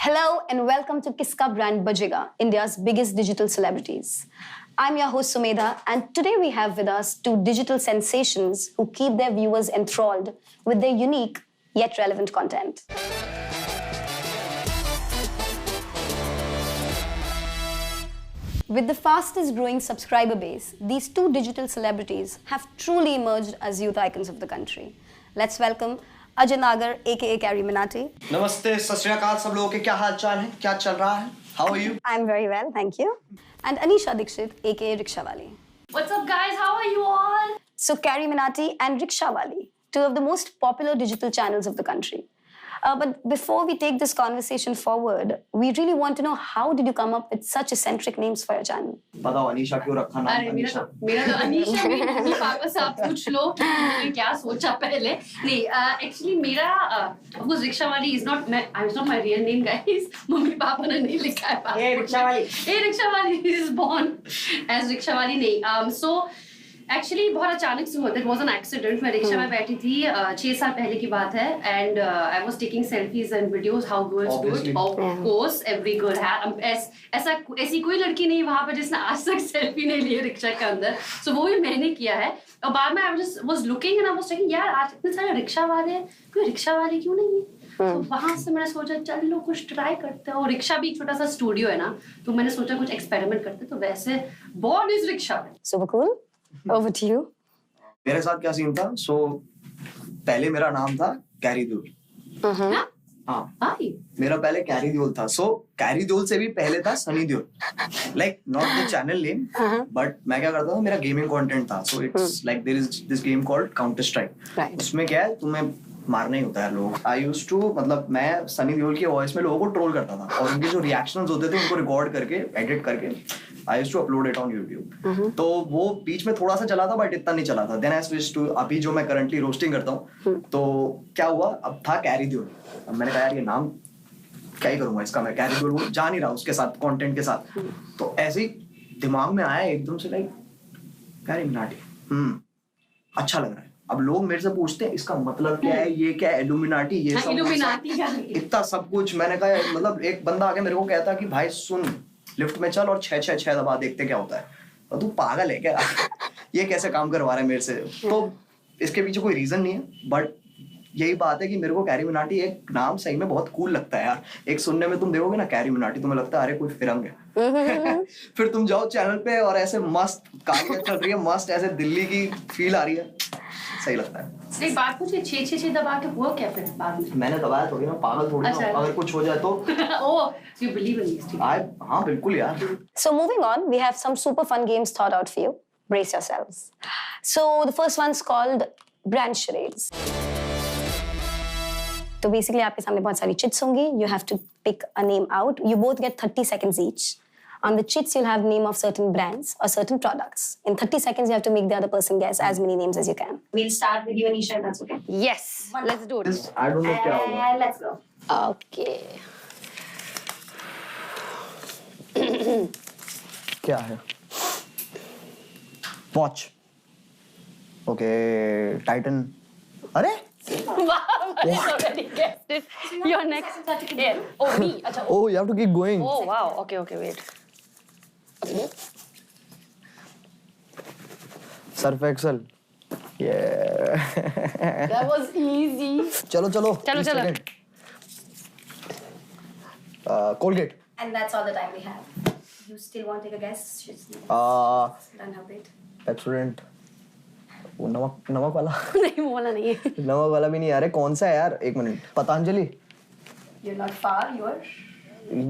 Hello and welcome to Kiska Brand Bajega, India's biggest digital celebrities. I'm your host Sumedha, and today we have with us two digital sensations who keep their viewers enthralled with their unique yet relevant content. With the fastest growing subscriber base, these two digital celebrities have truly emerged as youth icons of the country. Let's welcome Ajay Nagar, aka Carrie Minati. नमस्ते, सत श्री अकाल सब लोगों के क्या हाल चाल है? क्या चल रहा है? How are you? I'm very well, thank you. And Anisha Dixit, aka Rikshawali. What's up, guys? How are you all? So Carrie Minati and Rikshawali, two of the most popular digital channels of the country. But before we take this conversation forward, we really want to know how did you come up with such eccentric names for your channel? बताओ अनीशा क्यों रखा नाम अरे अनीशा? मेरा तो अनीशा नहीं, mummy papa से आप पूछ लो मैंने क्या सोचा पहले. नहीं, एक्चुअली मेरा ऑफकोर्स रिक्शावाली is not my real name guys. Mummy papa ने नहीं लिखा है पासपोर्ट. ए रिक्शावाली इज बोर्न एज रिक्शावाली नहीं. सो एक्चुअली बहुत अचानक से हुआ था. It was an accident. मैं रिक्शा में बैठी थी 6 साल पहले की बात है and I was taking selfies and videos. How girls do. Of course every girl has. ऐसी कोई लड़की नहीं वहां पर जिसने आज तक सेल्फी नहीं ली है रिक्शा के अंदर. सो वो भी मैंने किया है. और बाद में I just was looking and I was taking यार आज इतने सारे रिक्शा वाले हैं, कोई रिक्शा वाले क्यों नहीं है. तो वहां से मैंने सोचा चल लो कुछ ट्राई करते हैं. और रिक्शा भी एक छोटा सा स्टूडियो है ना, तो मैंने सोचा कुछ एक्सपेरिमेंट करते. तो वैसे born is rickshaw. Super cool. Over to you. मेरे साथ क्या सीन था? सो पहले मेरा नाम था कैरी देओल. हाँ, मेरा पहले कैरी देओल था. सो कैरी देओल से भी पहले था Sunny Deol. Like not the channel name, but मैं क्या करता था, मेरा गेमिंग कंटेंट था. So it's like there is this game called counter strike. उसमें क्या है, तुम्हें मारना ही होता है लोग. आई यूज्ड टू, मतलब मैं सनी देओल की वॉइस में लोगों को ट्रोल करता था और उनके जो रिएक्शंस होते थे उनको रिकॉर्ड करके एडिट करके I used to upload it on YouTube. तो वो बीच में थोड़ा सा चला था बट इतना नहीं चला था. देन आई स्विच टू अभी जो मैं करंटली रोस्टिंग करता हूँ. तो क्या हुआ, अब था कैरी देओल. अब मैंने कहा यार ये नाम क्या ही करूंगा इसका. मैं कैरी देओल वो जा नहीं रहा उसके साथ कंटेंट के साथ. तो ऐसे ही दिमाग में आया एकदम से लाइक कैरी मिनाटी. अच्छा लग रहा है. अब लोग मेरे से पूछते हैं इसका मतलब क्या है, ये क्या है, इल्यूमिनाटी, ये सब इतना सब कुछ. मैंने कहा मतलब एक बंदा आके मेरे को कहता कि भाई सुन लिफ्ट में चल और 666 दबा देखते क्या होता है. तो तू पागल है क्या? ये कैसे काम करवा रहा है मेरे से? तो इसके पीछे कोई रीजन नहीं है, बट यही बात है कि मेरे को कैरी मिनाटी एक नाम सही में बहुत कूल लगता है यार. एक सुनने में तुम देखोगे ना कैरी मिनाटी, तुम्हें लगता है अरे कोई फिरंग है. फिर तुम जाओ चैनल पे और ऐसे मस्त कहानियां चल रही है, मस्त ऐसे दिल्ली की फील आ रही है, सही लगता है. एक बात पूछिए, 666 दबा के हुआ क्या फिर बाद में? मैंने दबाया थोड़ी ना, पागल थोड़ी ना. अगर कुछ हो जाए तो ओह, you believe in these things. हाँ बिल्कुल यार. So moving on, we have some super fun games thought out for you. Brace yourselves. So the first one's called Brand Charades. तो basically आपके सामने बहुत सारी chits होंगी. You have to pick a name out. You both get 30 seconds each. On the chits, you'll have name of certain brands or certain products. In 30 seconds, you have to make the other person guess as many names as you can. We'll start with you, Anisha, if that's okay. Yes, let's do it. I don't know क्या होगा. Let's go. Okay. क्या है? Watch. Okay, Titan. अरे? Wow, I already guessed it. You're next. Yeah. Oh, me. Achha. Oh, you have to keep going. Oh, wow. Okay, wait. Surf Excel. Yeah. That was easy. चलो. चलो. Colgate. And that's all the time we have. You still want to take a guess? Done her bit. Pepsodent. वो नमक वाला. नहीं बोला नहीं है. नमक वाला भी नहीं. अरे कौन सा है यार, एक minute. Patanjali. You're not far. You're.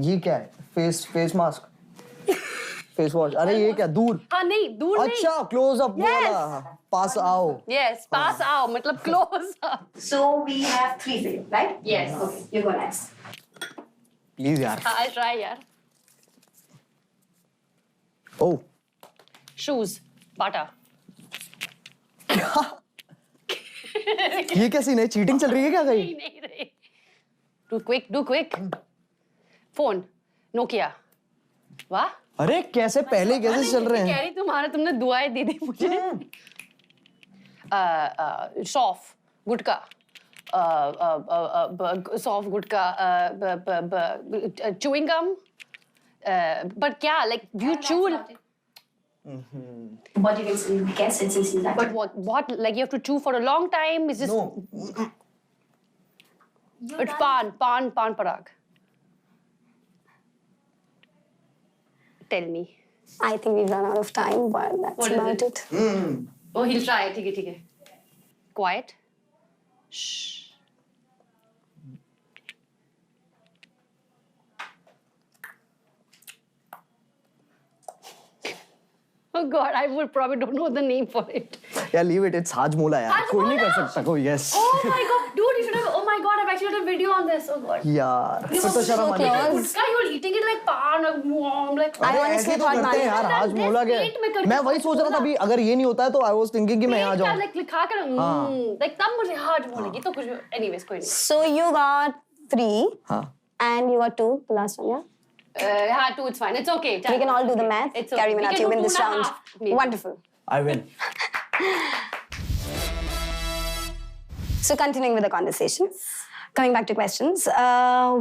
ये क्या है? Face mask. Face wash. अरे ये क्या? दूर. हाँ नहीं, दूर नहीं. अच्छा, क्लोज अप वाला. पास आओ. Yes, पास आओ मतलब close up. So we have 3 for you, right? Yes. Okay, you go next. Please यार. I'll try यार. Oh. Shoes, Bata. ये क्या सीन है? चीटिंग चल रही है क्या कहीं? नहीं रे. Do quick. Phone, Nokia. वाह. अरे कैसे पहले कैसे चल रहे हैं? कह रही तुमने दुआएं दी थी मुझे. सौफ, गुटका, soft gudka, chewing gum. But yeah, like do you chew? What do you guess it since you But what? Like you have to chew for a long time? Is this? No. It's pan parag. Tell me. I think we've run out of time, but that's What is about it? it. Oh, he'll try. ठीक है. Quiet. Shh. Oh God, I would probably don't know the name for it. Yeah, leave it. It's Hajmola यार. कोई नहीं कर सकता कोई. Yes. Oh my God, dude, you should have. Oh my God, I've actually done a video on this. Oh God. यार. फिर तो शर्म आनी. close. Gudka, you're eating it like pan, like warm, like. I अरे honestly ऐसे तो thought करते हैं यार. हाजमोला के. मैं वही सोच रहा था अभी अगर ये नहीं होता है तो I was thinking कि मैं यहाँ जाऊँ. Like लिखा कर, like तब मुझे हार्ड बोलेगी तो कुछ. Anyways, कोई नहीं. So you got 3 हाँ. and you got 2, the last one, yeah? Yeah, 2, it's fine. It's okay. We can all do the math. It's okay. Carry We Minath, can you do win this 2.5 round. maybe. Wonderful. I win. So continuing with the conversation, coming back to questions,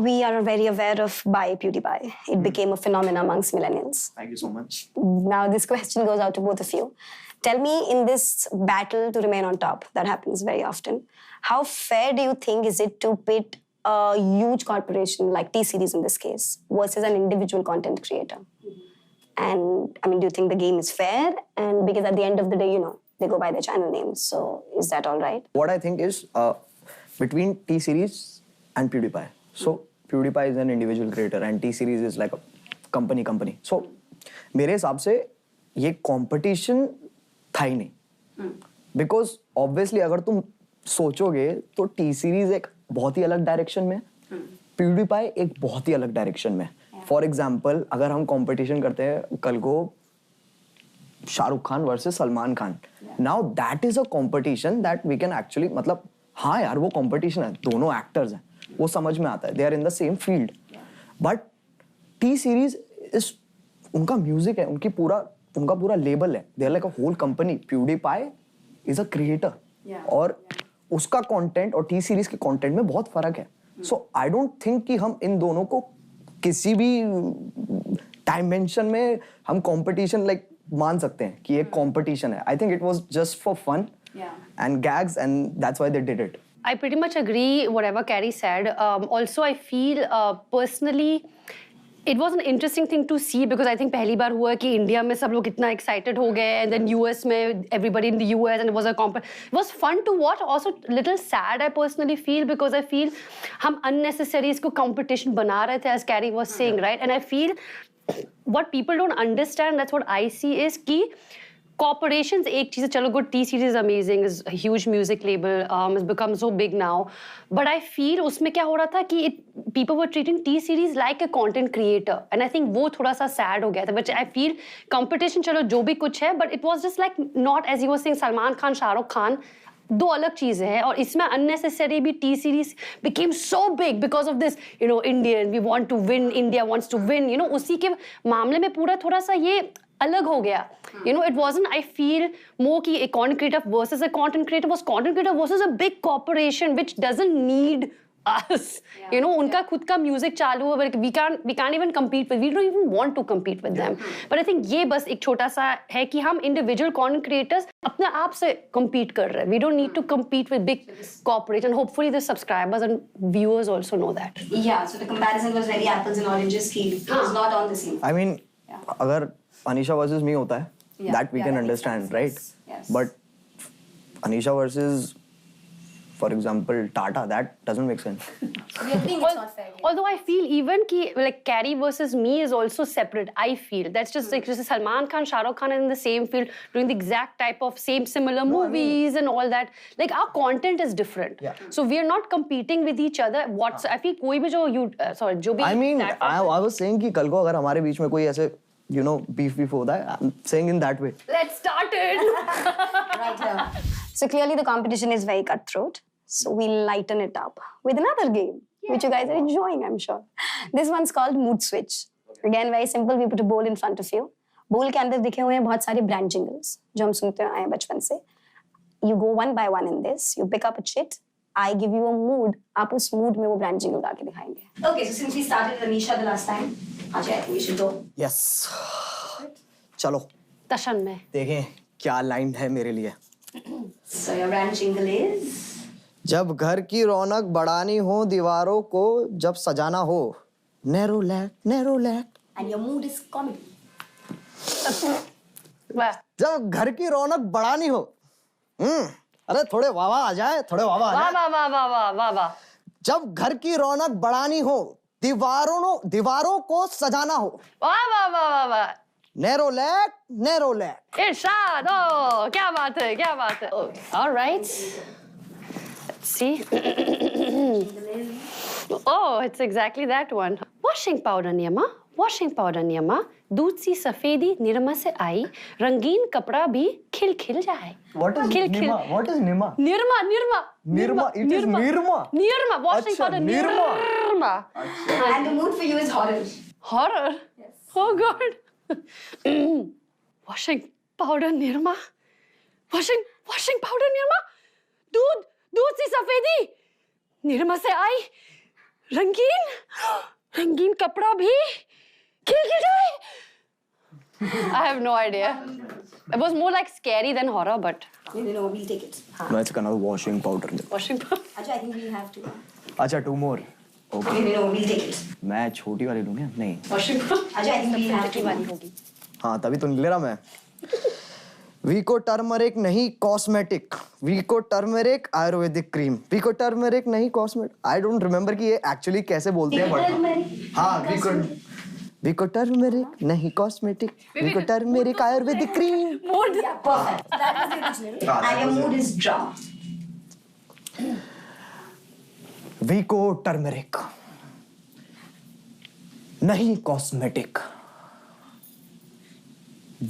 we are very aware of Bhai PewDiePie. It became a phenomenon amongst millennials. Thank you so much. Now this question goes out to both of you. Tell me, in this battle to remain on top, that happens very often, how fair do you think is it to pit a huge corporation like T-Series in this case versus an individual content creator? And I mean, do you think the game is fair? And because at the end of the day, you know, they go by their channel names. So is that all right? What I think is between T-Series and PewDiePie. So PewDiePie is an individual creator and T-Series is like a company. So मेरे हिसाब से ये competition था ही नहीं. Because obviously अगर तुम सोचोगे तो T-Series एक बहुत ही अलग डायरेक्शन में, PewDiePie एक बहुत ही अलग डायरेक्शन में. फॉर एग्जाम्पल अगर हम कंपटीशन करते हैं कल को Shahrukh Khan versus Salman Khan, now that is a competition that we can actually, मतलब हाँ यार वो कंपटीशन है, दोनों एक्टर्स हैं, वो समझ में आता है, they are in the same field. But T series is उनका म्यूजिक है, उनका पूरा लेबल है, they are like a whole company. PewDiePie is a creator और उसका कंटेंट और टी सीरीज के कंटेंट में बहुत फर्क है. सो आई डोंट थिंक कि हम इन दोनों को किसी भी डायमेंशन में हम कंपटीशन लाइक मान सकते हैं कि एक कंपटीशन है. I think it was just for fun and gags and that's why they did it. I pretty much agree whatever Carrie said. Also, I feel personally, it was an interesting thing to see because I think पहली बार हुआ कि India में सब लोग इतना excited हो गए and then US में everybody in the US and it was it was fun to watch. Also little sad I personally feel because I feel हम unnecessary इसको competition बना रहे थे as Carrie was saying, right? And I feel what people don't understand, that's what I see, is कि corporations एक चीज़ है, चलो good, T-Series is amazing, is a huge music label, has become so big now, but I feel उसमें क्या हो रहा था कि people were treating T-Series like a content creator and I think वो थोड़ा सा sad हो गया था. But I feel competition चलो जो भी कुछ है, but it was just like not as he was saying Salman Khan Shahrukh Khan दो अलग चीजें हैं और इसमें unnecessary भी T-Series became so big because of this, you know, Indian, we want to win, India wants to win, you know, उसी के मामले में पूरा थोड़ा सा ये अलग हो गया. You know, it wasn't, I feel, more कि a content creator versus a content creator, was content creator versus a big corporation which doesn't need us. You know, उनका खुद का म्यूजिक चालू है, we can't even compete with, we don't even want to compete with them. But I think ये बस एक छोटा सा है कि हम individual content creators अपने आप से compete कर रहे हैं. We don't need to compete with big corporations. And hopefully the subscribers and viewers also know that. Yeah, so the comparison was very apples and oranges. It was not on the same. I mean, अगर Anisha versus me होता है, that we can understand, right? Yes. But Anisha versus, for example, Tata, that doesn't make sense. We think it's not fair. Although I feel even ki like Carrie versus me is also separate. I feel that's just like just Salman Khan, Shah Rukh Khan are in the same field doing the exact type of similar movies and all that. Like our content is different. Yeah. So we are not competing with each other. I feel कोई भी जो भी I mean, I was saying कि कल को अगर हमारे बीच में कोई ऐसे, you know, beef होता है, I'm saying in that way. Let's start it. Right here. So clearly the competition is very cutthroat. So we'll lighten it up with another game, which you guys are enjoying, I'm sure. This one's called Mood Switch. Again, very simple. We put a bowl in front of you. Bowl के अंदर दिखे हुए हैं बहुत सारे brand jingles जो हम सुनते आए हैं बचपन से. You go one by one in this. You pick up a chit I give you a mood, आप उस mood में वो brand jingle गा के दिखाएंगे. Okay, so since we started with Anisha the last time, Ajay, I think we should go. Yes. चलो तशन में देखें क्या लाइन है मेरे लिए. So your brand jingle is? जब घर की रौनक बढ़ानी हो दीवारों को जब सजाना हो नैरो लैक. And your mood is comedy. वाह जब घर की रौनक बढ़ानी हो अरे थोड़े वाह आ जाए थोड़े वाह आ वाह जाए. वाह वाह वाह वाह वाह. जब घर की रौनक बढ़ानी हो दीवारों को सजाना हो वाह वाह वाह वाह वाह. Narrow lack. इरशाद, ओ क्या बात है, क्या बात है. All right. Let's see. Oh, it's exactly that one. Washing powder नियमा, washing powder नियमा, दूध सी सफेदी निरमा से आई, रंगीन कपड़ा भी खिल खिल जाए. What is खिल खिल. Nirma? What is Nirma? Nirma. It is Nirma. Nirma. Washing अच्छा, powder Nirma. Nirma. And the mood for you is horror. Horror. Yes. Oh God. Washing powder Nirma. Washing powder Nirma. दूध सी सफेदी निरमा से आई, रंगीन कपड़ा भी खिल खिल जाए. I have no idea. It was more like scary than horror, but No, we'll take it. No, it's another washing powder. washing powder. Ajay, I think we have to. अच्छा 2 more. Okay. No, we'll take it. मैं छोटी वाली लूँ क्या? नहीं. Washing powder. Ajay, I think we have to. होगी. हाँ तभी तो नहीं ले रहा मैं. वीको टर्मरिक नहीं cosmetic. Vicco turmeric ayurvedic cream. वीको टर्मरिक नहीं कॉस्मेटिक. आई डोंट रिमेम्बर कि ये एक्चुअली कैसे बोलते हैं बट हाँ वीको टर्मरिक नहीं cosmetic. Vicco turmeric ayurvedic cream. Yeah, perfect. That was the original. And your mood is drama. Vicco turmeric नहीं cosmetic.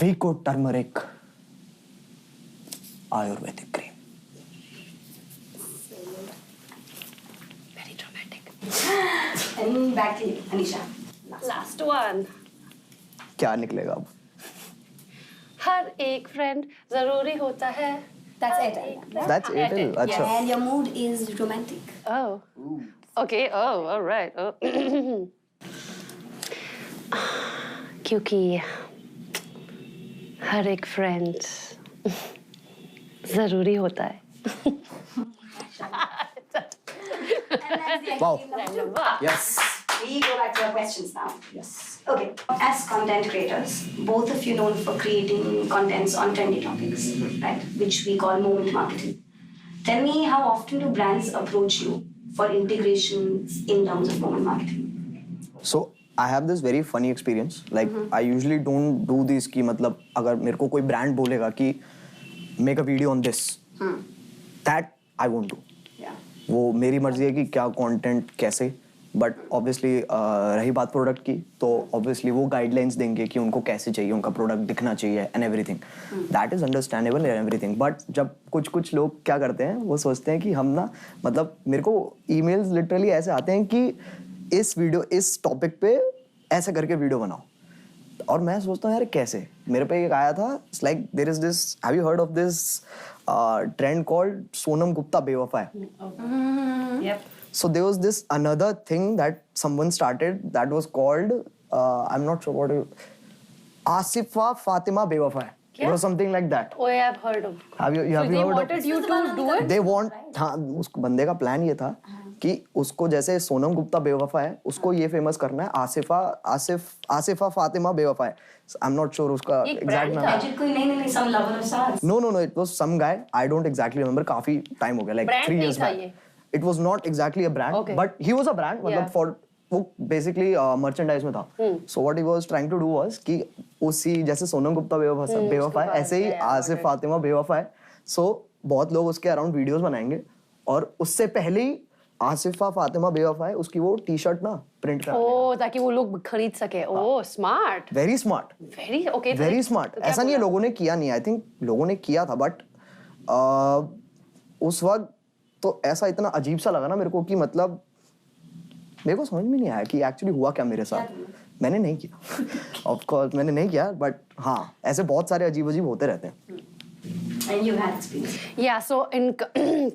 Vicco turmeric ayurvedic cream. Very dramatic. And back to you, Anisha. Last one. क्या निकलेगा अब? हर एक friend जरूरी होता है. That's it. That's it. अच्छा. And your mood is romantic. Oh. Okay. Oh, all right. Oh. क्योंकि हर एक फ्रेंड जरूरी होता है. Wow. Yes. We go back to our questions now. Yes. Okay. As content creators, both of you known for creating contents on trendy topics, right? Which we call moment marketing. Tell me, how often do brands approach you for integrations in terms of moment marketing? So I have this very funny experience. Like I usually don't do this कि मतलब अगर मेरे को कोई brand बोलेगा कि make a video on this, that I won't do. Yeah. वो मेरी मर्जी है कि क्या कंटेंट कैसे. बट ऑब्वियसली रही बात प्रोडक्ट की तो ऑब्वियसली वो गाइडलाइंस देंगे कि उनको कैसे चाहिए, उनका प्रोडक्ट दिखना चाहिए and everything. That is understandable and everything. But जब कुछ लोग क्या करते हैं वो सोचते हैं कि हम ना मतलब मेरे को ईमेल्स लिटरली ऐसे आते हैं कि इस टॉपिक पे ऐसे करके वीडियो बनाओ. और मैं सोचता हूँ यार कैसे. मेरे पे एक आया था like there is this, have you heard of this trend called Sonam Gupta बेवफा. Yep. So there was this another thing that someone started that was called I'm not sure what it, Asifa Fatima Bewafa. It was something like that. Oh, I've heard of. Have you So they heard wanted of? you to do it. They want. हाँ उस बंदे का plan ये था कि उसको जैसे सोनम गुप्ता बेवफा है उसको ये फेमस करना है. आसिफा फातिमा बेवफा है. I'm not sure उसका exact नाम. Ajit कोई नहीं some lover of stars. No, it was some guy. I don't exactly remember. काफी टाइम हो गया, like Brand 3 नहीं years था back. ये. It was not exactly a brand, Okay. but he was a brand. मतलब Yeah. for वो basically merchandise में था. So what he was trying to do was कि उसी जैसे सोनम गुप्ता बेवफा है ऐसे ही आसिफ फातिमा बेवफा है. So बहुत लोग उसके अराउंड वीडियोस बनाएंगे और उससे पहले ही आसिफा फातिमा बेवफा है उसकी वो टी शर्ट ना प्रिंट कर. Oh, ताकि वो लोग खरीद सके. Oh, smart. Very smart. Very okay. Very smart. ऐसा नहीं है लोगों ने किया नहीं. आई थिंक लोगों ने किया था बट उस वक्त तो ऐसा इतना अजीब सा लगा ना मेरे को कि मतलब मेरे को समझ में नहीं आया कि एक्चुअली हुआ क्या मेरे साथ. मैंने नहीं किया. ऑफ कोर्स मैंने नहीं किया बट हाँ ऐसे बहुत सारे अजीब होते रहते हैं. And you've had experience. Yeah, so in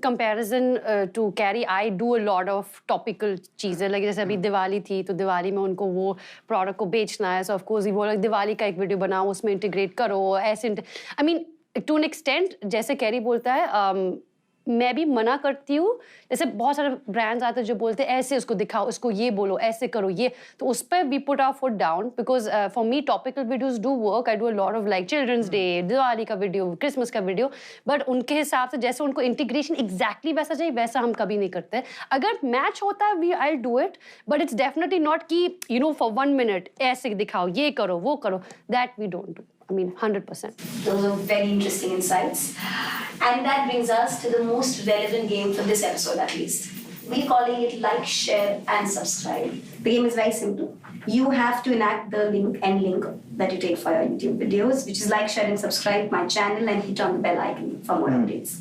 comparison to Carrie, I do a lot of topical चीजें. Like जैसे अभी दिवाली थी, तो दिवाली में उनको वो प्रोडक्ट को बेचना है, so of course वो लोग दिवाली का एक वीडियो बनाओ, उसमें इंटीग्रेट करो, ऐसे I mean to an extent जैसे कैरी बोलता है मैं भी मना करती हूँ. जैसे बहुत सारे ब्रांड्स आते हैं जो बोलते हैं ऐसे उसको दिखाओ, इसको ये बोलो, ऐसे करो ये, तो उस पर we put our foot down because for me topical videos do work. I do a lot of like children's day, Diwali का वीडियो, क्रिसमस का वीडियो, बट उनके हिसाब से जैसे उनको इंटीग्रेशन एग्जैक्टली वैसा चाहिए वैसा हम कभी नहीं करते. अगर मैच होता है we I do it, but it's definitely not कि यू नो फॉर 1 minute ऐसे दिखाओ, ये करो, वो करो. That we don't do. I mean, 100%. Those are very interesting insights. And that brings us to the most relevant game for this episode, at least. We're calling it like, share, and subscribe. The game is very simple. You have to enact the end link that you take for your YouTube videos, which is like, share, and subscribe my channel and hit on the bell icon for more updates.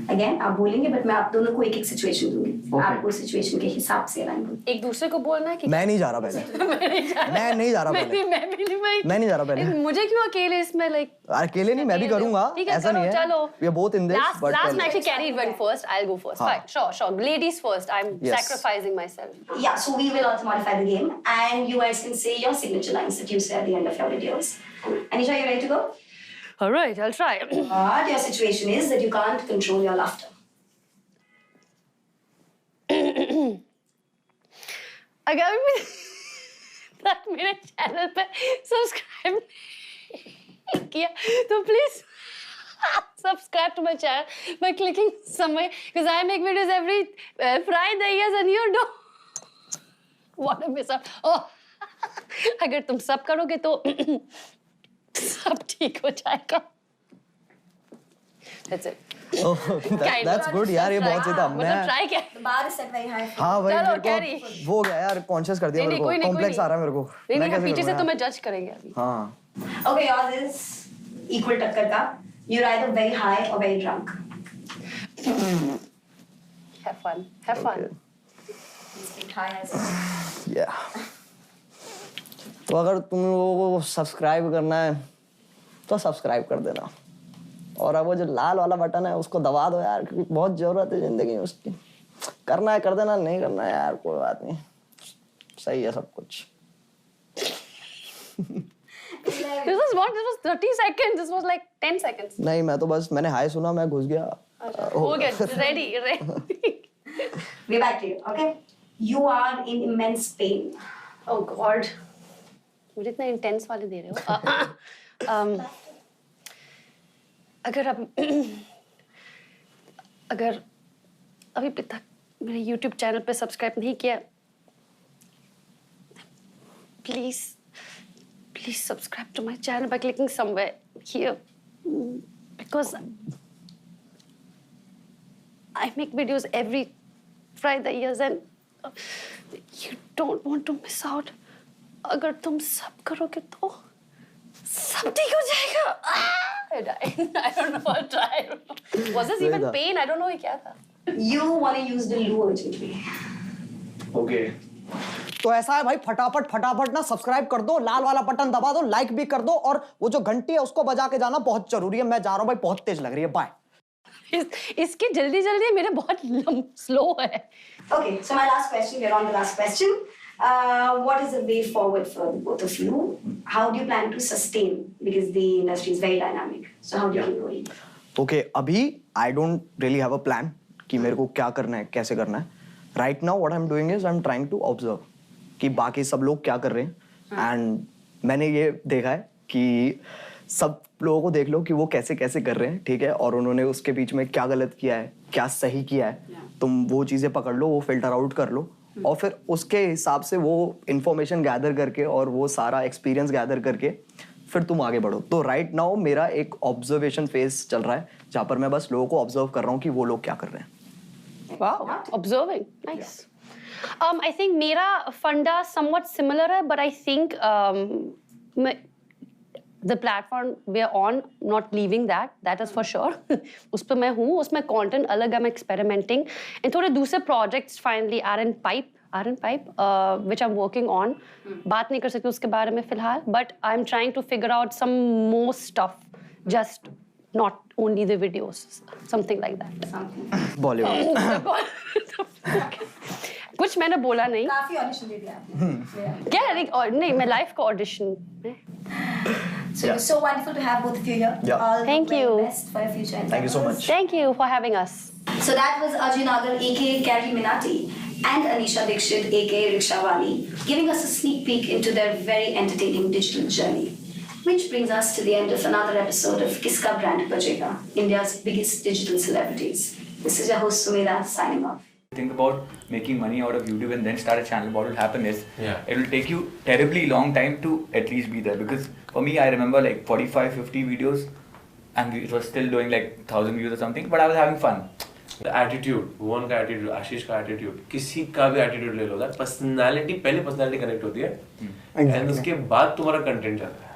Again, आप बोलेंगे, but मैं आप दोनों को एक situation दूंगी. आपको situation के हिसाब से रन करो. एक दूसरे को बोलना है कि मैं नहीं जा रहा पहले. मैं नहीं जा रहा पहले. मैं नहीं जा रहा पहले. मुझे क्यों अकेले इसमें like अकेले नहीं, मैं भी करूंगा. ऐसा नहीं है. चलो. We are both in this. Last night Carrie went first. I'll go first. Fine. Sure. Ladies first. I'm sacrificing myself. Yeah, so we will also modify the game, and you guys can say your signature lines that you say at the end of your videos. Anisha, you ready to go? All right, I'll try. But your situation is that you can't control your laughter. अगर मेरे channel पे subscribe नहीं किया तो please subscribe to my channel by clicking somewhere because I make videos every Friday, yes, and you don't want to miss out. Oh, अगर तुम सब करोगे तो सब ठीक हो जाएगा. That's it. Oh, that's good यार, ये बहुत सही था. मतलब try क्या? The bar is set very high. हाँ भाई, चलो, मेरे Carrie. को वो हो गया यार, कॉन्शियस कर दिया मेरे को. कॉम्प्लेक्स आ रहा है मेरे को. नहीं, पीछे से तुम्हें जज करेंगे अभी. हाँ. Okay, yours is equal टक्कर का. You're either very high or very drunk. Have fun. Have fun. High as well. Yeah. तो अगर तुम लोगों को सब्सक्राइब करना है तो सब्सक्राइब कर देना, और अब वो जो लाल वाला बटन है उसको दबा दो यार, क्योंकि बहुत जरूरत है जिंदगी में उसकी. करना है कर देना, नहीं करना है यार कोई बात नहीं, सही है सब कुछ. This was 30 seconds. This was like 10 seconds. नहीं, मैं तो बस मैंने हाय सुना, मैं घुस गया. हो गया. Ready. We're back to you, okay? You are in immense pain. Oh God. मुझे इतना intense वाले दे रहे हो. अगर अभी तक मेरे YouTube चैनल पे सब्सक्राइब नहीं किया, please subscribe to my channel by clicking somewhere here, because I make videos every Friday, yes, and you don't want to miss out. अगर तुम सब करोगे तो सब ठीक हो जाएगा. I died. I don't know what I try. Was this even pain? I don't know क्या था. You want to use the loo urgently. Okay. तो ऐसा है भाई, फटाफट ना सब्सक्राइब कर दो, लाल वाला बटन दबा दो, लाइक भी कर दो, और वो जो घंटी है उसको बजा के जाना बहुत जरूरी है. मैं जा रहा हूँ भाई, बहुत तेज लग रही है. बाय. इसकी जल्दी मेरे बहुत स्लो है. Okay, so my last question, we're on the last question. What is the way forward for both of you? How do you plan to sustain? Because the industry is very dynamic. So how do you keep going? Okay, अभी I don't really have a plan कि मेरे को क्या करना है, कैसे करना है. Right now what I'm doing is I'm trying to observe कि बाकी सब लोग क्या कर रहे हैं, and मैंने ये देखा है कि सब लोगों को देख लो कि वो कैसे कैसे कर रहे हैं, ठीक है, और उन्होंने उसके बीच में क्या गलत किया है, क्या सही किया है. तुम वो चीज़ें पकड़ लो, वो फिल्टर आउट कर लो, और फिर उसके हिसाब से वो इंफॉर्मेशन गैदर करके और वो सारा एक्सपीरियंस गैदर करके फिर तुम आगे बढ़ो. तो राइट नाउ मेरा एक ऑब्जर्वेशन फेज चल रहा है जहाँ पर मैं बस लोगों को ऑब्जर्व कर रहा हूँ कि वो लोग क्या कर रहे हैं. Wow, observing, nice. I think मेरा फंडा somewhat similar है, but I think the platform we are on, not leaving that is for sure. उस पर मैं हूँ, उसमें content अलग है, मैं experimenting, and थोड़े दूसरे projects finally are in pipe, which I'm working on. बात नहीं कर सकती उसके बारे में फिलहाल, but I'm trying to figure out some more stuff just not only the videos, something like that. Bollywood कुछ मैंने बोला नहीं. काफी ऑडिशन दे दिया आपने. क्या नहीं मैं लाइफ का audition. So it's so wonderful to have both of you here. Yeah. All Thank the very you. best for your future endeavors. Thank you so much. Thank you for having us. So that was Arjun Agar, aka Carrie Minati, and Anisha Dixit, aka Rikshawali, giving us a sneak peek into their very entertaining digital journey. Which brings us to the end of another episode of Kiska Brand Bajega, India's biggest digital celebrities. This is your host Sumedha signing off. Think about making money out of YouTube and then start a channel. What will happen is it will take you terribly long time to at least be there. Because for me, I remember like 45-50 videos and it was still doing like 1,000 views or something, but I was having fun. Attitude, Bhuvan का attitude, आशीष का attitude, किसी का भी attitude ले लो, personality पहले personality connect होती है and उसके बाद तुम्हारा कंटेंट चलता है.